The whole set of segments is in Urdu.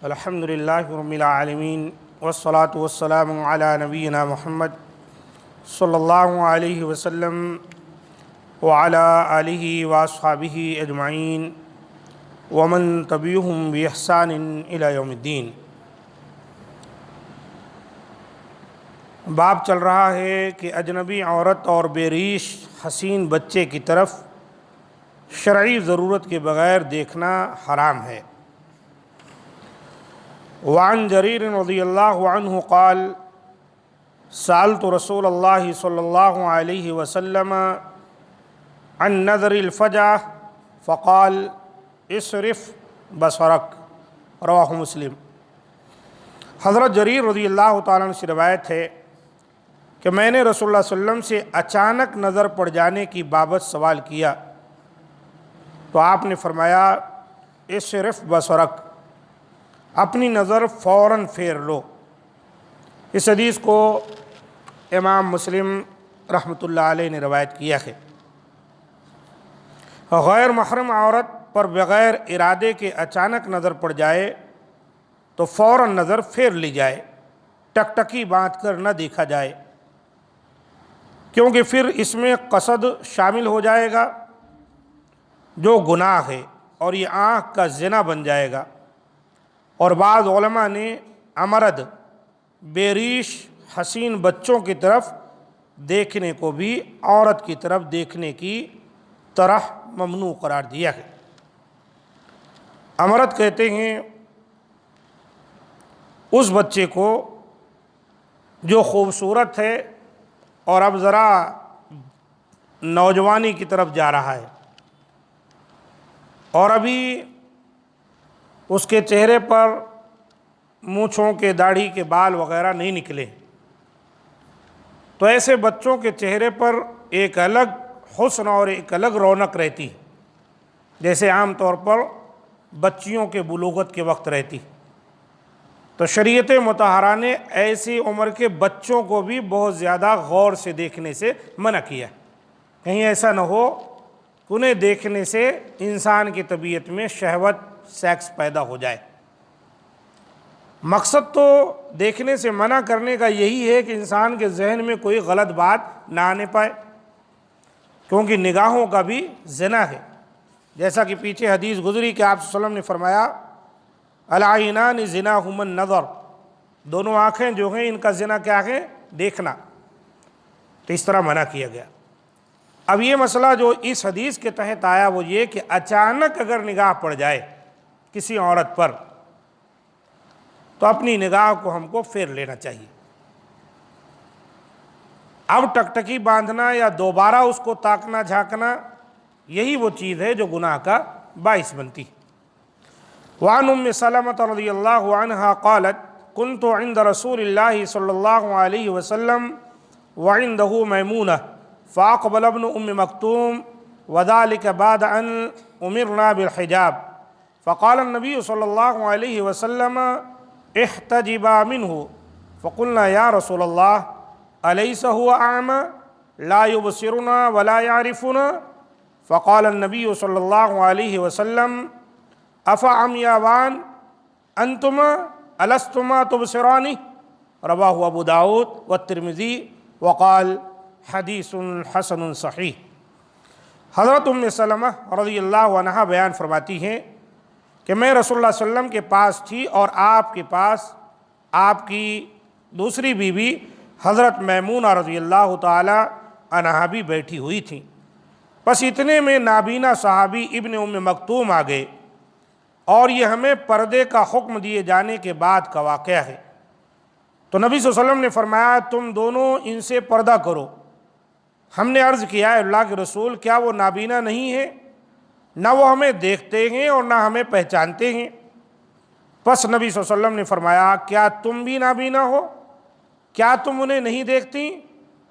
الحمد للہ رب العالمین والصلاة والسلام علی نبینا محمد صلی اللہ علیہ وسلم وعلی آلہ واصحابہ اجمعین ومن تبعہم بإحسان الی یوم الدین۔ باب چل رہا ہے کہ اجنبی عورت اور بے ریش حسین بچے کی طرف شرعی ضرورت کے بغیر دیکھنا حرام ہے۔ وعن جریر رضی اللہ عنہ قال سألت رسول اللہ صلی اللہ علیہ وسلم عن نظر الفجأة فقال اصرف بصرک، رواہ مسلم۔ حضرت جریر رضی اللہ تعالیٰ عنہ سے روایت ہے کہ میں نے رسول اللہ صلی اللہ علیہ وسلم سے اچانک نظر پڑ جانے کی بابت سوال کیا تو آپ نے فرمایا اصرف بصرک، اپنی نظر فوراً پھیر لو۔ اس حدیث کو امام مسلم رحمۃ اللہ علیہ نے روایت کیا ہے۔ غیر محرم عورت پر بغیر ارادے کے اچانک نظر پڑ جائے تو فوراً نظر پھیر لی جائے، ٹکٹکی باندھ کر نہ دیکھا جائے، کیونکہ پھر اس میں قصد شامل ہو جائے گا جو گناہ ہے اور یہ آنکھ کا زنا بن جائے گا۔ اور بعض علماء نے امرد بے ریش حسین بچوں کی طرف دیکھنے کو بھی عورت کی طرف دیکھنے کی طرح ممنوع قرار دیا ہے۔ امرد کہتے ہیں اس بچے کو جو خوبصورت ہے اور اب ذرا نوجوانی کی طرف جا رہا ہے اور ابھی اس کے چہرے پر مونچھوں کے داڑھی کے بال وغیرہ نہیں نکلے، تو ایسے بچوں کے چہرے پر ایک الگ حسن اور ایک الگ رونق رہتی جیسے عام طور پر بچیوں کے بلوغت کے وقت رہتی۔ تو شریعت مطہرہ نے ایسی عمر کے بچوں کو بھی بہت زیادہ غور سے دیکھنے سے منع کیا، کہیں ایسا نہ ہو کہ انہیں دیکھنے سے انسان کی طبیعت میں شہوت سیکس پیدا ہو جائے۔ مقصد تو دیکھنے سے منع کرنے کا یہی ہے کہ انسان کے ذہن میں کوئی غلط بات نہ آنے پائے، کیونکہ نگاہوں کا بھی زنا ہے، جیسا کہ پیچھے حدیث گزری کہ آپ صلی اللہ علیہ وسلم نے فرمایا العینان زناہما النظر، دونوں آنکھیں جو ہیں ان کا زنا کیا ہے؟ دیکھنا۔ تو اس طرح منع کیا گیا۔ اب یہ مسئلہ جو اس حدیث کے تحت آیا وہ یہ کہ اچانک اگر نگاہ پڑ جائے کسی عورت پر تو اپنی نگاہ کو ہم کو پھیر لینا چاہیے۔ اب ٹکٹکی باندھنا یا دوبارہ اس کو تاکنا جھانکنا یہی وہ چیز ہے جو گناہ کا باعث بنتی۔ وعن ام سلمۃ رضی اللہ عنہا قالت كنت عند رسول اللہ صلی اللہ علیہ وسلم وعنده میمونہ فاقبل ابن ام مکتوم وذلك بعد ان امرنا بالحجاب فقال النبي صلى الله عليه وسلم احتجبا منه فقلنا يا رسول الله أليس هو أعمى لا يبصرنا ولا يعرفنا فقال النبي صلى الله عليه وسلم أفعميان أنتما ألستما تبصران، رواه أبو داود والترمذي وقال حدیث حسن صحیح۔ حضرت ام سلمہ رضی اللہ عنہا بیان فرماتی ہیں کہ میں رسول اللہ صلی اللہ علیہ وسلم کے پاس تھی اور آپ کے پاس آپ کی دوسری بیوی حضرت میمونہ رضی اللہ تعالی عنہا بھی بیٹھی ہوئی تھیں۔ بس اتنے میں نابینا صحابی ابن ام مکتوم آ گئے، اور یہ ہمیں پردے کا حکم دیے جانے کے بعد کا واقعہ ہے۔ تو نبی صلی اللہ علیہ وسلم نے فرمایا تم دونوں ان سے پردہ کرو۔ ہم نے عرض کیا ہے اللہ کے رسول کیا وہ نابینا نہیں ہے؟ نہ وہ ہمیں دیکھتے ہیں اور نہ ہمیں پہچانتے ہیں۔ پس نبی صلی اللہ علیہ وسلم نے فرمایا کیا تم بھی نابینا ہو؟ کیا تم انہیں نہیں دیکھتی؟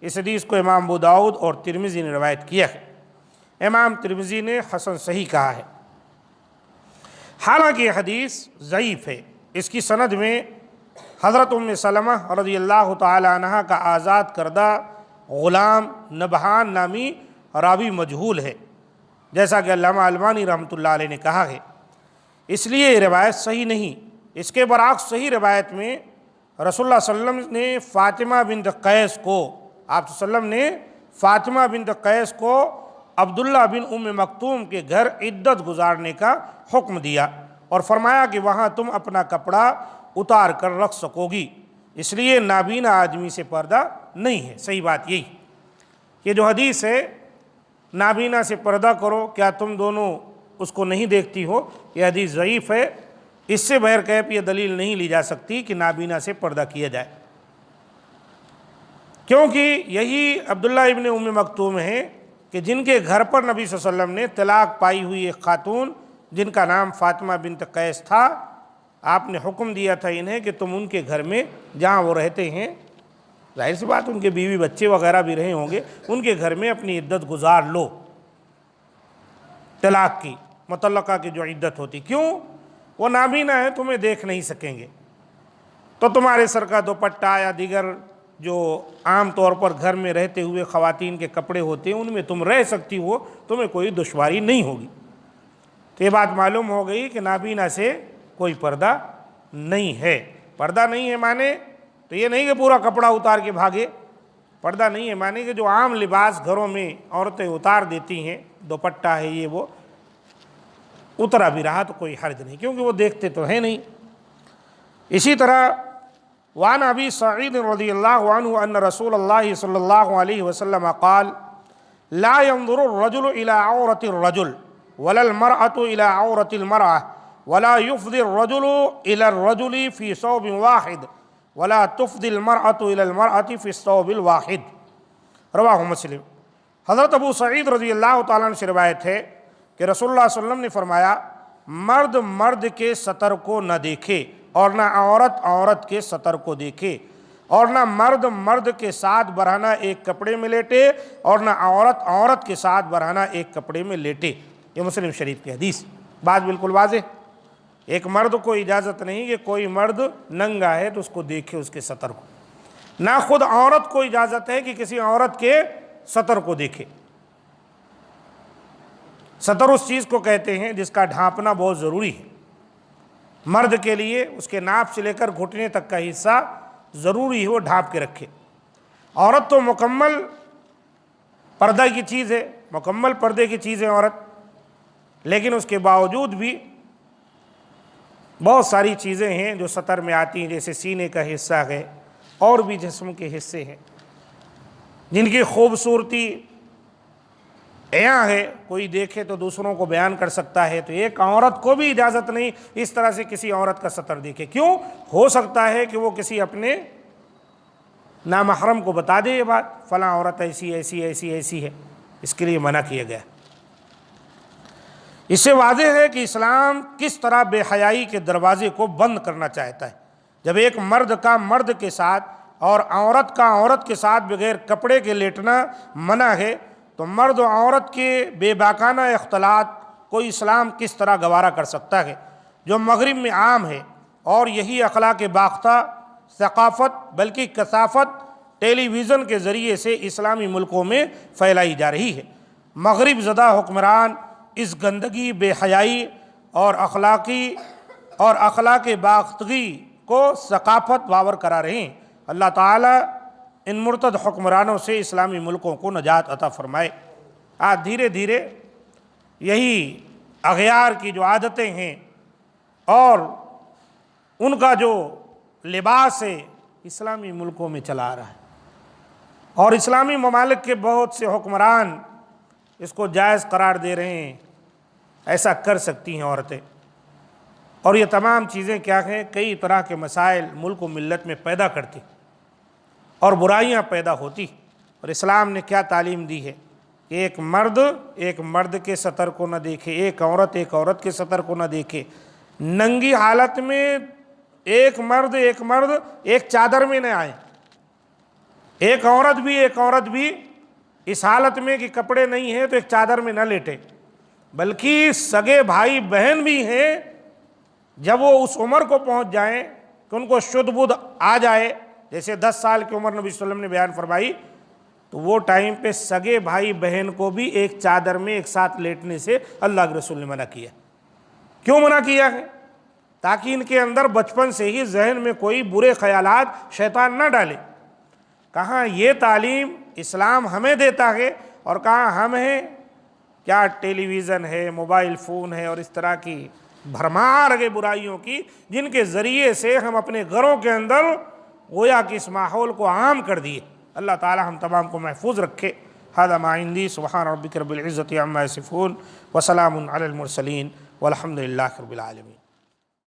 اس حدیث کو امام ابو داؤد اور ترمذی نے روایت کیا ہے۔ امام ترمذی نے حسن صحیح کہا ہے۔ حالانکہ یہ حدیث ضعیف ہے، اس کی سند میں حضرت ام سلمہ رضی اللہ تعالی عنہ کا آزاد کردہ غلام نبہان نامی راوی مجہول ہے، جیسا کہ علامہ البانی رحمۃ اللہ علیہ نے کہا ہے۔ اس لیے یہ روایت صحیح نہیں، اس کے برعکس صحیح روایت میں رسول اللہ صلی اللہ علیہ وسلم نے فاطمہ بنت قیس کو آپ صلی اللہ علیہ وسلم نے فاطمہ بنت قیس کو عبداللہ بن ام مکتوم کے گھر عدت گزارنے کا حکم دیا اور فرمایا کہ وہاں تم اپنا کپڑا اتار کر رکھ سکو گی، اس لیے نابینا آدمی سے پردہ نہیں ہے۔ صحیح بات یہی، یہ جو حدیث ہے نابینا سے پردہ کرو، کیا تم دونوں اس کو نہیں دیکھتی ہو، یہ حدیث ضعیف ہے۔ اس سے بغیر کیف یہ دلیل نہیں لی جا سکتی کہ نابینا سے پردہ کیا جائے، کیونکہ یہی عبداللہ ابن ام مکتوم ہیں کہ جن کے گھر پر نبی صلی اللہ علیہ وسلم نے طلاق پائی ہوئی ایک خاتون جن کا نام فاطمہ بنت قیس تھا، آپ نے حکم دیا تھا انہیں کہ تم ان کے گھر میں جہاں وہ رہتے ہیں، ظاہر سی بات ان کے بیوی بچے وغیرہ بھی رہے ہوں گے، ان کے گھر میں اپنی عدت گزار لو، طلاق کی مطلقہ کی جو عدت ہوتی۔ کیوں؟ وہ نابینا ہے، تمہیں دیکھ نہیں سکیں گے، تو تمہارے سر کا دوپٹہ یا دیگر جو عام طور پر گھر میں رہتے ہوئے خواتین کے کپڑے ہوتے ہیں ان میں تم رہ سکتی ہو، تمہیں کوئی دشواری نہیں ہوگی۔ تو یہ بات معلوم ہو گئی کہ نابینا سے کوئی پردہ نہیں ہے۔ پردہ نہیں ہے مانے تو یہ نہیں کہ پورا کپڑا اتار کے بھاگے، پردہ نہیں ہے مانے کہ جو عام لباس گھروں میں عورتیں اتار دیتی ہیں، دوپٹہ ہے یہ وہ، اترا بھی رہا تو کوئی حرج نہیں، کیونکہ وہ دیکھتے تو ہیں نہیں۔ اسی طرح وعن ابی سعید رضی اللہ عنہ ان رسول اللہ صلی اللہ علیہ وسلم قال لا ينظر الرجل الى عورة الرجل ولا المرأة الى عورة المرأة ولا يفضي الرجل الى الرجل في ثوب واحد ولا تفضي المرأة الى المرأة في الثوب الواحد، رواہ مسلم۔ حضرت ابو سعید رضی اللہ تعالیٰ عنہ سے روایت ہے کہ رسول اللہ صلی اللہ علیہ وسلم نے فرمایا، مرد مرد کے سطر کو نہ دیکھے اور نہ عورت عورت کے سطر کو دیکھے، اور نہ مرد مرد کے ساتھ برہنہ ایک کپڑے میں لیٹے اور نہ عورت عورت کے ساتھ برہنہ ایک کپڑے میں لیٹے۔ یہ مسلم شریف کی حدیث۔ بات بالکل واضح، ایک مرد کو اجازت نہیں کہ کوئی مرد ننگا ہے تو اس کو دیکھے اس کے سطر کو، نہ خود عورت کو اجازت ہے کہ کسی عورت کے سطر کو دیکھے۔ سطر اس چیز کو کہتے ہیں جس کا ڈھانپنا بہت ضروری ہے، مرد کے لیے اس کے ناف سے لے کر گھٹنے تک کا حصہ ضروری ہے وہ ڈھانپ کے رکھے۔ عورت تو مکمل پردہ کی چیز ہے، مکمل پردے کی چیز ہے عورت، لیکن اس کے باوجود بھی بہت ساری چیزیں ہیں جو سطر میں آتی ہیں، جیسے سینے کا حصہ ہے اور بھی جسم کے حصے ہیں جن کی خوبصورتی عیاں ہے، کوئی دیکھے تو دوسروں کو بیان کر سکتا ہے، تو ایک عورت کو بھی اجازت نہیں اس طرح سے کسی عورت کا سطر دیکھے۔ کیوں؟ ہو سکتا ہے کہ وہ کسی اپنے نامحرم کو بتا دے یہ بات، فلاں عورت ایسی ایسی ایسی ایسی ہے، اس کے لیے منع کیا گیا۔ اس سے واضح ہے کہ اسلام کس طرح بے حیائی کے دروازے کو بند کرنا چاہتا ہے۔ جب ایک مرد کا مرد کے ساتھ اور عورت کا عورت کے ساتھ بغیر کپڑے کے لیٹنا منع ہے، تو مرد و عورت کے بے باکانہ اختلاط کو اسلام کس طرح گوارا کر سکتا ہے، جو مغرب میں عام ہے، اور یہی اخلاق باختہ ثقافت بلکہ کثافت ٹیلی ویژن کے ذریعے سے اسلامی ملکوں میں پھیلائی جا رہی ہے۔ مغرب زدہ حکمران اس گندگی، بے حیائی اور اخلاق باختگی کو ثقافت باور کرا رہے ہیں۔ اللہ تعالیٰ ان مرتد حکمرانوں سے اسلامی ملکوں کو نجات عطا فرمائے۔ آج دھیرے دھیرے یہی اغیار کی جو عادتیں ہیں اور ان کا جو لباس ہے اسلامی ملکوں میں چلا آ رہا ہے، اور اسلامی ممالک کے بہت سے حکمران اس کو جائز قرار دے رہے ہیں۔ ایسا کر سکتی ہیں عورتیں، اور یہ تمام چیزیں کیا ہیں، کئی طرح کے مسائل ملک و ملت میں پیدا کرتی اور برائیاں پیدا ہوتی۔ اور اسلام نے کیا تعلیم دی ہے کہ ایک مرد کے سطر کو نہ دیکھے، ایک عورت کے سطر کو نہ دیکھے، ننگی حالت میں ایک مرد ایک چادر میں نہ آئے، ایک عورت بھی اس حالت میں کہ کپڑے نہیں ہیں تو ایک چادر میں نہ لیٹے، بلکہ سگے بھائی بہن بھی ہیں، جب وہ اس عمر کو پہنچ جائیں کہ ان کو شدھ بدھ آ جائے، جیسے 10 سال کی عمر نبی صلی اللہ علیہ وسلم نے بیان فرمائی، تو وہ ٹائم پہ سگے بھائی بہن کو بھی ایک چادر میں ایک ساتھ لیٹنے سے اللہ کے رسول نے منع کیا۔ کیوں منع کیا ہے؟ تاکہ ان کے اندر بچپن سے ہی ذہن میں کوئی برے خیالات شیطان نہ ڈالے۔ کہاں یہ تعلیم اسلام ہمیں دیتا ہے اور کہاں ہم ہیں کیا ٹیلی ویژن ہے، موبائل فون ہے اور اس طرح کی بھرمار ہے برائیوں کی، جن کے ذریعے سے ہم اپنے گھروں کے اندر گویا کہ اس ماحول کو عام کر دیے۔ اللہ تعالی ہم تمام کو محفوظ رکھے۔ ھذا ما عندی، سبحان ربک رب العزۃ عما یصفون وسلام علی المرسلین والحمد للہ رب العالمین۔